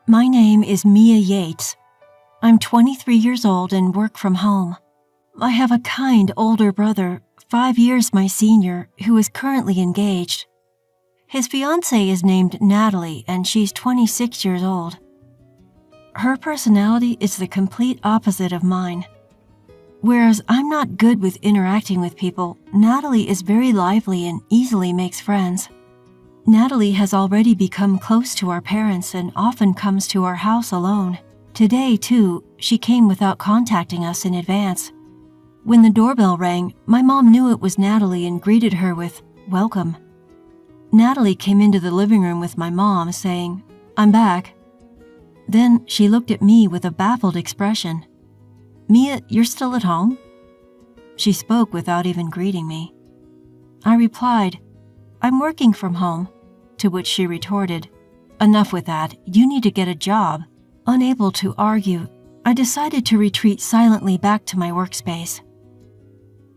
My name is Mia Yates. I'm 23 years old and work from home. I have a kind older brother, 5 years my senior, who is currently engaged. His fiancée is named Natalie and she's 26 years old. Her personality is the complete opposite of mine. Whereas I'm not good with interacting with people, Natalie is very lively and easily makes friends. Natalie has already become close to our parents and often comes to our house alone. Today, too, she came without contacting us in advance. When the doorbell rang, my mom knew it was Natalie and greeted her with, "Welcome." Natalie came into the living room with my mom, saying, "I'm back." Then she looked at me with a baffled expression. "Mia, you're still at home?" She spoke without even greeting me. I replied, "I'm working from home," to which she retorted, "Enough with that, you need to get a job." Unable to argue, I decided to retreat silently back to my workspace.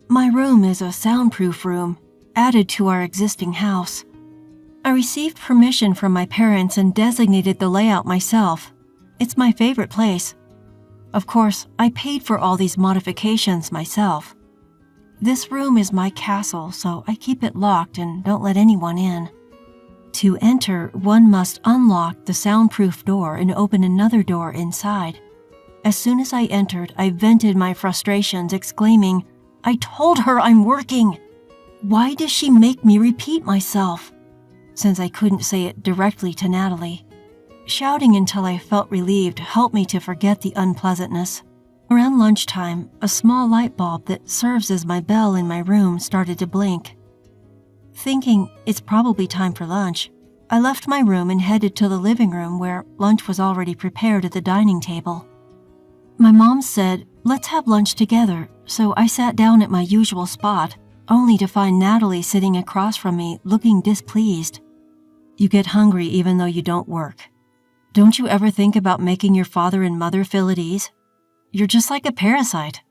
My room is a soundproof room, added to our existing house. I received permission from my parents and designated the layout myself. It's my favorite place. Of course, I paid for all these modifications myself. This room is my castle, so I keep it locked and don't let anyone in. To enter, one must unlock the soundproof door and open another door inside. As soon as I entered, I vented my frustrations, exclaiming, "I told her I'm working! Why does she make me repeat myself?" Since I couldn't say it directly to Natalie. Shouting until I felt relieved helped me to forget the unpleasantness. Around lunchtime, a small light bulb that serves as my bell in my room started to blink. Thinking it's probably time for lunch, I left my room and headed to the living room where lunch was already prepared at the dining table. My mom said, "Let's have lunch together," so I sat down at my usual spot, only to find Natalie sitting across from me looking displeased. "You get hungry even though you don't work. Don't you ever think about making your father and mother feel at ease? You're just like a parasite."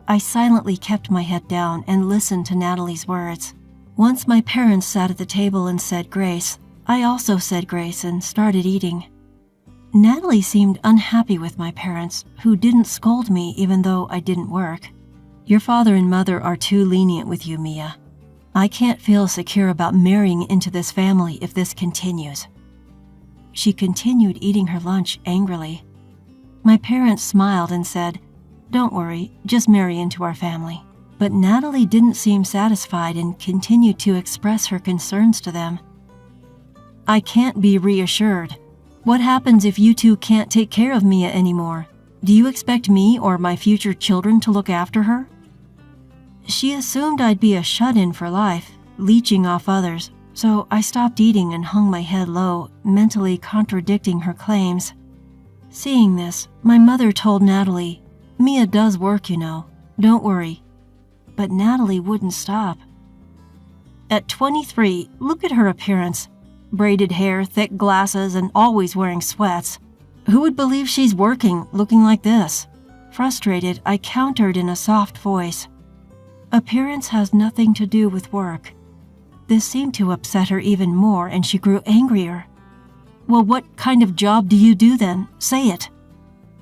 I silently kept my head down and listened to Natalie's words. Once my parents sat at the table and said grace, I also said grace and started eating. Natalie seemed unhappy with my parents, who didn't scold me even though I didn't work. "Your father and mother are too lenient with you, Mia. I can't feel secure about marrying into this family if this continues." She continued eating her lunch angrily. My parents smiled and said, "Don't worry, just marry into our family." But Natalie didn't seem satisfied and continued to express her concerns to them. "I can't be reassured. What happens if you two can't take care of Mia anymore? Do you expect me or my future children to look after her?" She assumed I'd be a shut-in for life, leeching off others, so I stopped eating and hung my head low, mentally contradicting her claims. Seeing this, my mother told Natalie, "Mia does work, you know. Don't worry." But Natalie wouldn't stop. At 23, look at her appearance. Braided hair, thick glasses, and always wearing sweats. Who would believe she's working looking like this? Frustrated, I countered in a soft voice. "Appearance has nothing to do with work." This seemed to upset her even more, and she grew angrier. "Well, what kind of job do you do then? Say it,"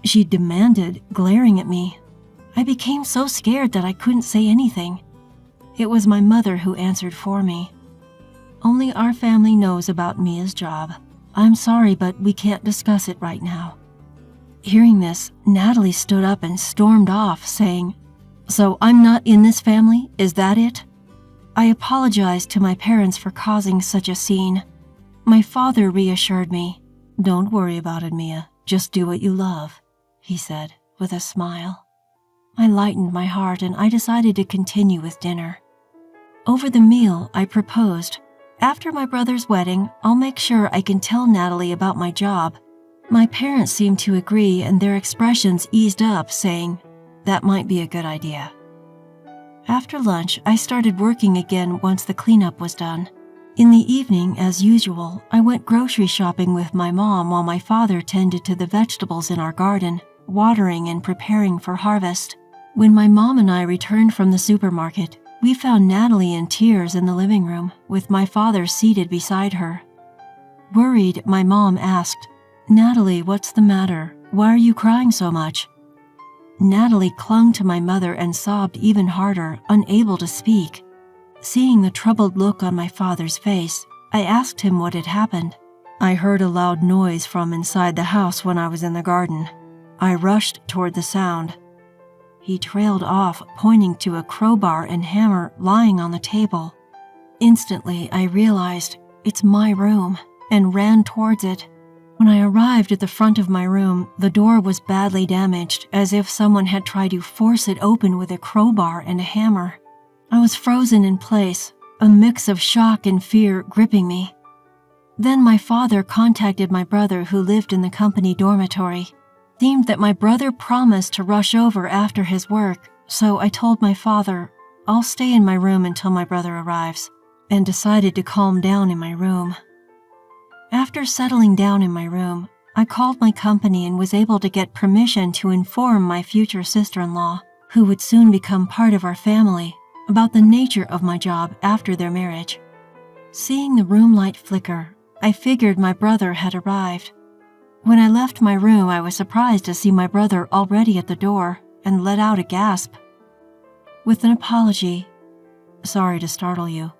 she demanded, glaring at me. I became so scared that I couldn't say anything. It was my mother who answered for me. "Only our family knows about Mia's job. I'm sorry, but we can't discuss it right now." Hearing this, Natalie stood up and stormed off, saying, "So I'm not in this family? Is that it?" I apologized to my parents for causing such a scene. My father reassured me. "Don't worry about it, Mia. Just do what you love," he said with a smile. I lightened my heart and I decided to continue with dinner. Over the meal, I proposed, "After my brother's wedding, I'll make sure I can tell Natalie about my job." My parents seemed to agree and their expressions eased up, saying, "That might be a good idea." After lunch, I started working again once the cleanup was done. In the evening, as usual, I went grocery shopping with my mom while my father tended to the vegetables in our garden, watering and preparing for harvest. When my mom and I returned from the supermarket, we found Natalie in tears in the living room, with my father seated beside her. Worried, my mom asked, "Natalie, what's the matter? Why are you crying so much?" Natalie clung to my mother and sobbed even harder, unable to speak. Seeing the troubled look on my father's face, I asked him what had happened. "I heard a loud noise from inside the house when I was in the garden. I rushed toward the sound." He trailed off, pointing to a crowbar and hammer lying on the table. Instantly, I realized it's my room and ran towards it. When I arrived at the front of my room, the door was badly damaged, as if someone had tried to force it open with a crowbar and a hammer. I was frozen in place, a mix of shock and fear gripping me. Then my father contacted my brother who lived in the company dormitory. Seemed that my brother promised to rush over after his work, so I told my father, "I'll stay in my room until my brother arrives," and decided to calm down in my room. After settling down in my room, I called my company and was able to get permission to inform my future sister-in-law, who would soon become part of our family, about the nature of my job after their marriage. Seeing the room light flicker, I figured my brother had arrived. When I left my room, I was surprised to see my brother already at the door and let out a gasp. With an apology, "Sorry to startle you,"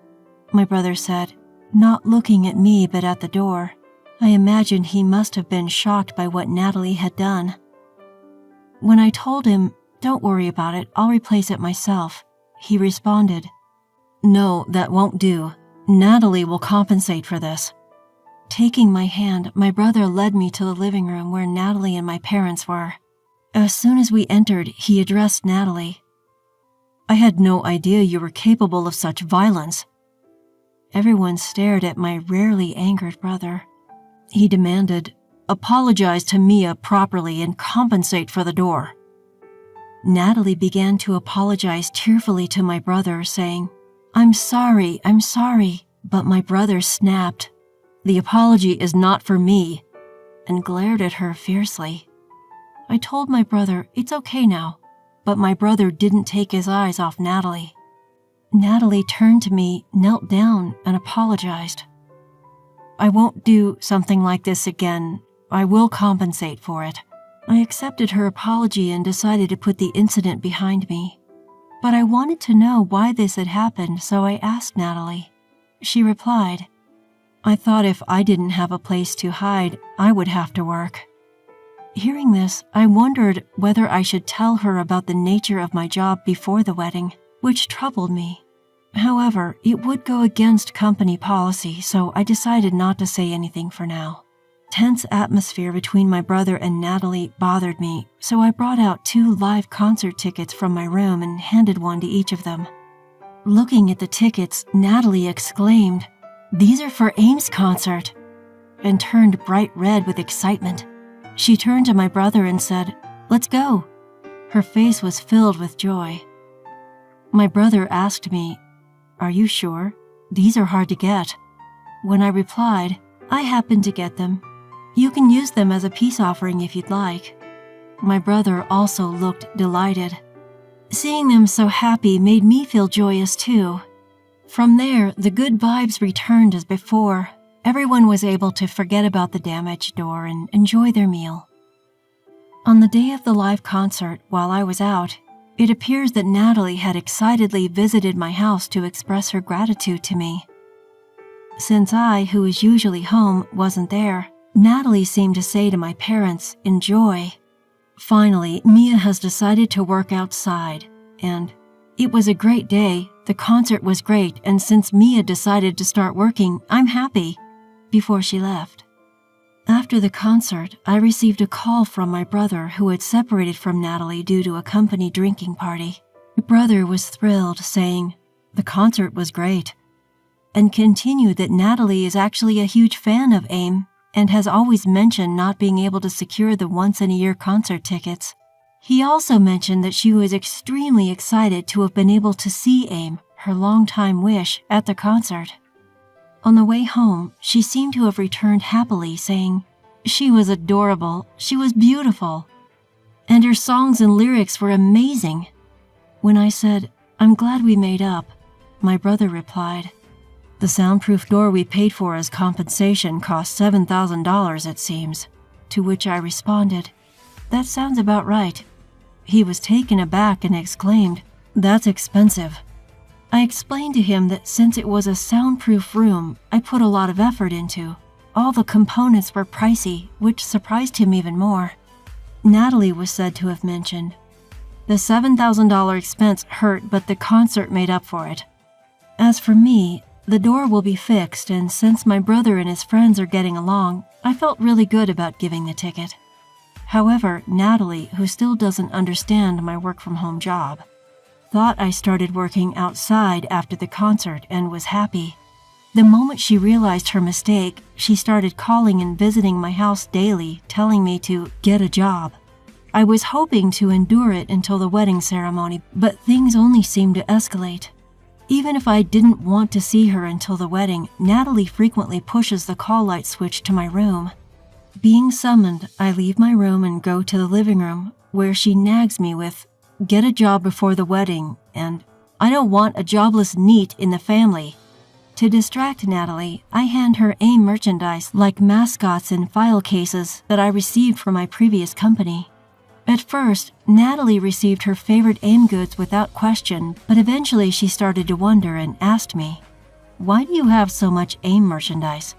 my brother said, not looking at me but at the door. I imagined he must have been shocked by what Natalie had done. When I told him, "Don't worry about it, I'll replace it myself," he responded, "No, that won't do. Natalie will compensate for this." Taking my hand, my brother led me to the living room where Natalie and my parents were. As soon as we entered, he addressed Natalie. "I had no idea you were capable of such violence." Everyone stared at my rarely angered brother. He demanded, "Apologize to Mia properly and compensate for the door." Natalie began to apologize tearfully to my brother, saying, I'm sorry, but my brother snapped, "The apology is not for me," and glared at her fiercely. I told my brother it's okay now, but my brother didn't take his eyes off Natalie. Natalie turned to me, knelt down, and apologized. "I won't do something like this again. I will compensate for it." I accepted her apology and decided to put the incident behind me. But I wanted to know why this had happened, so I asked Natalie. She replied, "I thought if I didn't have a place to hide, I would have to work." Hearing this, I wondered whether I should tell her about the nature of my job before the wedding, which troubled me. However, it would go against company policy, so I decided not to say anything for now. Tense atmosphere between my brother and Natalie bothered me, so I brought out 2 live concert tickets from my room and handed one to each of them. Looking at the tickets, Natalie exclaimed, "These are for Aim's concert," and turned bright red with excitement. She turned to my brother and said, "Let's go." Her face was filled with joy. My brother asked me, "Are you sure? These are hard to get." When I replied, "I happened to get them. You can use them as a peace offering if you'd like." My brother also looked delighted. Seeing them so happy made me feel joyous too. From there, the good vibes returned as before. Everyone was able to forget about the damaged door and enjoy their meal. On the day of the live concert, while I was out, it appears that Natalie had excitedly visited my house to express her gratitude to me. Since I, who is usually home, wasn't there, Natalie seemed to say to my parents, "Enjoy." Finally, Mia has decided to work outside, and it was a great day. The concert was great, and since Mia decided to start working, I'm happy, before she left. After the concert, I received a call from my brother who had separated from Natalie due to a company drinking party. My brother was thrilled, saying, "The concert was great," and continued that Natalie is actually a huge fan of AIM and has always mentioned not being able to secure the once-in-a-year concert tickets. He also mentioned that she was extremely excited to have been able to see AIM, her longtime wish, at the concert. On the way home, she seemed to have returned happily, saying, "She was adorable, she was beautiful, and her songs and lyrics were amazing." When I said, "I'm glad we made up," my brother replied, "The soundproof door we paid for as compensation cost $7,000, it seems. to which I responded, "That sounds about right." He was taken aback and exclaimed, "That's expensive." I explained to him that since it was a soundproof room I put a lot of effort into, all the components were pricey, which surprised him even more. Natalie was said to have mentioned, "The $7,000 expense hurt, but the concert made up for it." As for me, the door will be fixed, and since my brother and his friends are getting along, I felt really good about giving the ticket. However, Natalie, who still doesn't understand my work-from-home job, thought I started working outside after the concert and was happy. The moment she realized her mistake, she started calling and visiting my house daily, telling me to get a job. I was hoping to endure it until the wedding ceremony, but things only seemed to escalate. Even if I didn't want to see her until the wedding, Natalie frequently pushes the call light switch to my room. Being summoned, I leave my room and go to the living room, where she nags me with, "Get a job before the wedding," and "I don't want a jobless NEET in the family." To distract Natalie, I hand her AIM merchandise like mascots in file cases that I received from my previous company. At first, Natalie received her favorite AIM goods without question, but eventually she started to wonder and asked me, "Why do you have so much AIM merchandise?"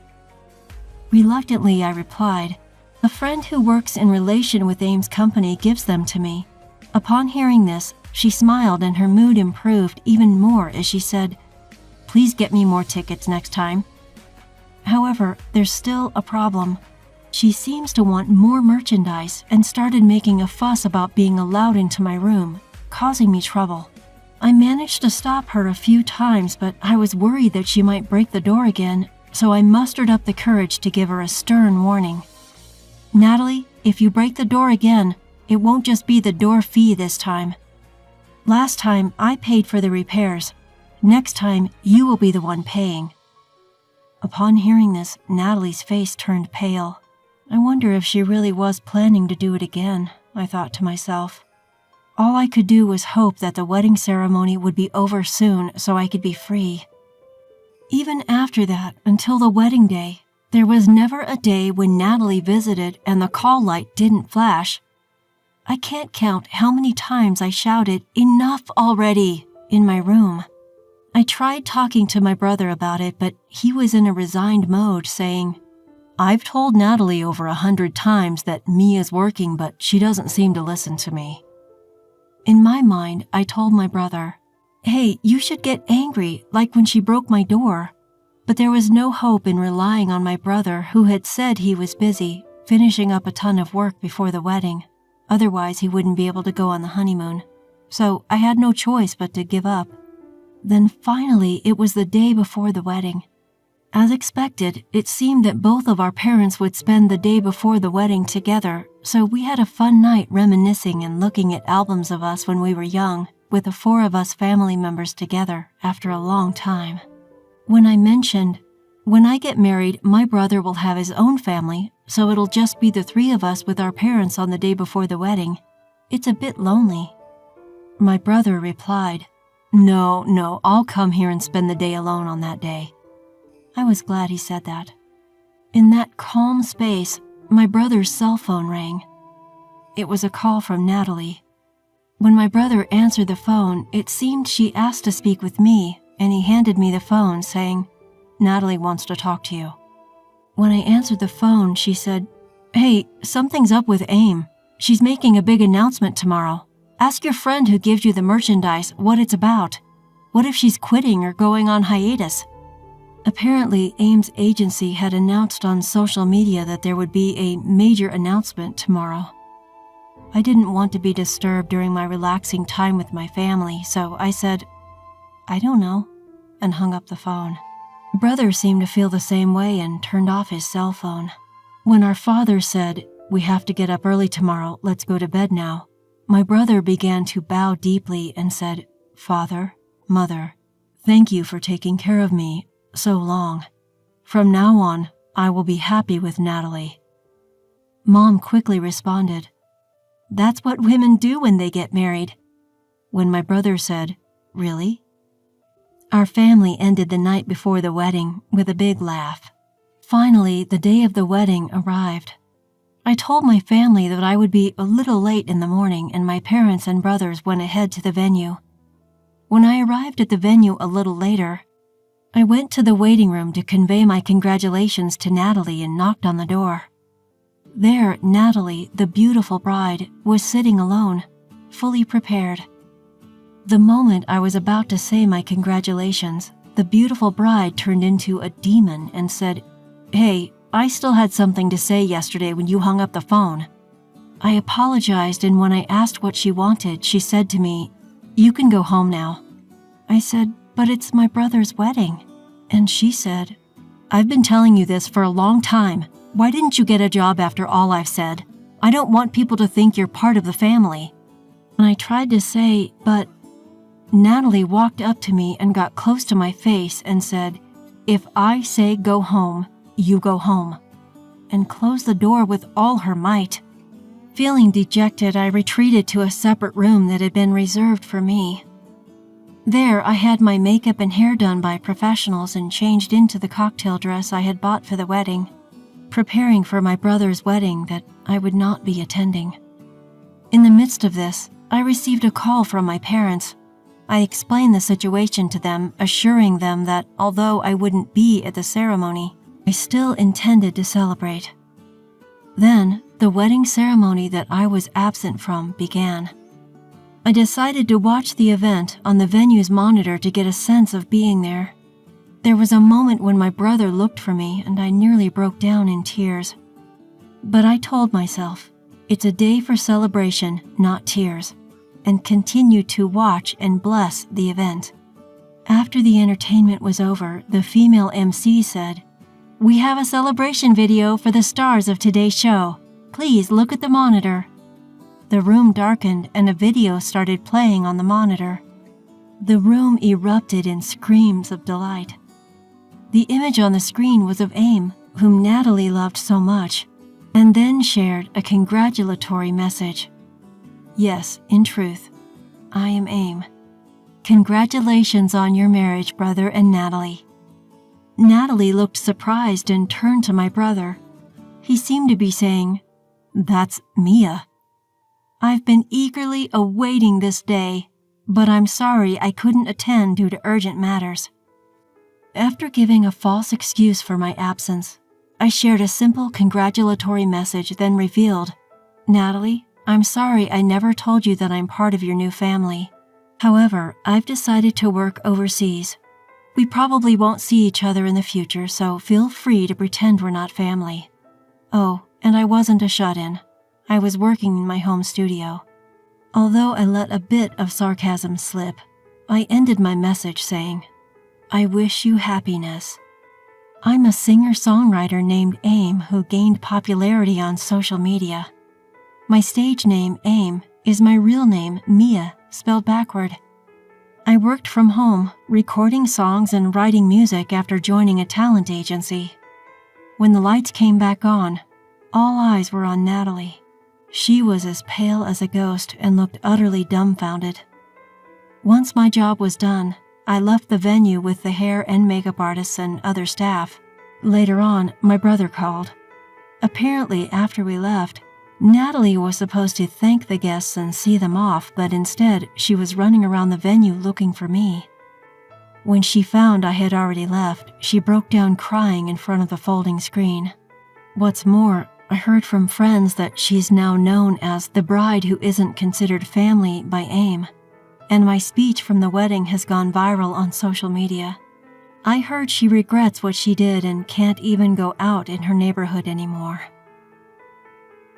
Reluctantly, I replied, "A friend who works in relation with AIM's company gives them to me." Upon hearing this, she smiled and her mood improved even more as she said, "Please get me more tickets next time." However, there's still a problem. She seems to want more merchandise and started making a fuss about being allowed into my room, causing me trouble. I managed to stop her a few times, but I was worried that she might break the door again, so I mustered up the courage to give her a stern warning. "Natalie, if you break the door again, it won't just be the door fee this time. Last time I paid for the repairs. Next time you will be the one paying." Upon hearing this, Natalie's face turned pale. I wonder if she really was planning to do it again, I thought to myself. All I could do was hope that the wedding ceremony would be over soon so I could be free. Even after that, until the wedding day, there was never a day when Natalie visited and the call light didn't flash. I can't count how many times I shouted, "Enough already!" in my room. I tried talking to my brother about it, but he was in a resigned mode, saying, "I've told Natalie over 100 times that Mia's working, but she doesn't seem to listen to me." In my mind, I told my brother, "Hey, you should get angry, like when she broke my door." But there was no hope in relying on my brother, who had said he was busy, finishing up a ton of work before the wedding. Otherwise, he wouldn't be able to go on the honeymoon. So I had no choice but to give up. Then finally, it was the day before the wedding. As expected, it seemed that both of our parents would spend the day before the wedding together, so we had a fun night reminiscing and looking at albums of us when we were young, with the 4 of us family members together after a long time. When I mentioned, "When I get married, my brother will have his own family, so it'll just be the 3 of us with our parents on the day before the wedding. It's a bit lonely." My brother replied, No, I'll come here and spend the day alone on that day." I was glad he said that. In that calm space, my brother's cell phone rang. It was a call from Natalie. When my brother answered the phone, it seemed she asked to speak with me, and he handed me the phone, saying, "Natalie wants to talk to you." When I answered the phone, she said, "Hey, something's up with AIM. She's making a big announcement tomorrow. Ask your friend who gives you the merchandise what it's about. What if she's quitting or going on hiatus?" Apparently, AIM's agency had announced on social media that there would be a major announcement tomorrow. I didn't want to be disturbed during my relaxing time with my family, so I said, "I don't know," and hung up the phone. Brother seemed to feel the same way and turned off his cell phone. When our father said, "We have to get up early tomorrow, let's go to bed now," my brother began to bow deeply and said, "Father, Mother, thank you for taking care of me so long. From now on, I will be happy with Natalie." Mom quickly responded, "That's what women do when they get married." When my brother said, "Really?" Our family ended the night before the wedding with a big laugh. Finally, the day of the wedding arrived. I told my family that I would be a little late in the morning, and my parents and brothers went ahead to the venue. When I arrived at the venue a little later, I went to the waiting room to convey my congratulations to Natalie and knocked on the door. There, Natalie, the beautiful bride, was sitting alone, fully prepared. The moment I was about to say my congratulations, the beautiful bride turned into a demon and said, "Hey, I still had something to say yesterday when you hung up the phone." I apologized, and when I asked what she wanted, she said to me, "You can go home now." I said, "But it's my brother's wedding." And she said, "I've been telling you this for a long time. Why didn't you get a job after all I've said? I don't want people to think you're part of the family." And I tried to say, "But..." Natalie walked up to me and got close to my face and said, "If I say go home, you go home," and closed the door with all her might. Feeling dejected, I retreated to a separate room that had been reserved for me. There, I had my makeup and hair done by professionals and changed into the cocktail dress I had bought for the wedding, preparing for my brother's wedding that I would not be attending. In the midst of this, I received a call from my parents. I explained the situation to them, assuring them that although I wouldn't be at the ceremony, I still intended to celebrate. Then, the wedding ceremony that I was absent from began. I decided to watch the event on the venue's monitor to get a sense of being there. There was a moment when my brother looked for me and I nearly broke down in tears. But I told myself, it's a day for celebration, not tears, and continued to watch and bless the event. After the entertainment was over, the female MC said, "We have a celebration video for the stars of today's show. Please look at the monitor." The room darkened and a video started playing on the monitor. The room erupted in screams of delight. The image on the screen was of Aim, whom Natalie loved so much, and then shared a congratulatory message. Yes, in truth, I am Aim. Congratulations on your marriage, brother and Natalie. Natalie looked surprised and turned to my brother. He seemed to be saying, "That's Mia. I've been eagerly awaiting this day, but I'm sorry I couldn't attend due to urgent matters." After giving a false excuse for my absence, I shared a simple congratulatory message, then revealed, "Natalie, I'm sorry I never told you that I'm part of your new family. However, I've decided to work overseas. We probably won't see each other in the future, so feel free to pretend we're not family. Oh, and I wasn't a shut-in. I was working in my home studio." Although I let a bit of sarcasm slip, I ended my message saying, "I wish you happiness." I'm a singer-songwriter named Aim who gained popularity on social media. My stage name, Aim, is my real name, Mia, spelled backward. I worked from home, recording songs and writing music after joining a talent agency. When the lights came back on, all eyes were on Natalie. She was as pale as a ghost and looked utterly dumbfounded. Once my job was done, I left the venue with the hair and makeup artists and other staff. Later on, my brother called. Apparently, after we left, Natalie was supposed to thank the guests and see them off, but instead, she was running around the venue looking for me. When she found I had already left, she broke down crying in front of the folding screen. What's more, I heard from friends that she's now known as the bride who isn't considered family by Aim, and my speech from the wedding has gone viral on social media. I heard she regrets what she did and can't even go out in her neighborhood anymore.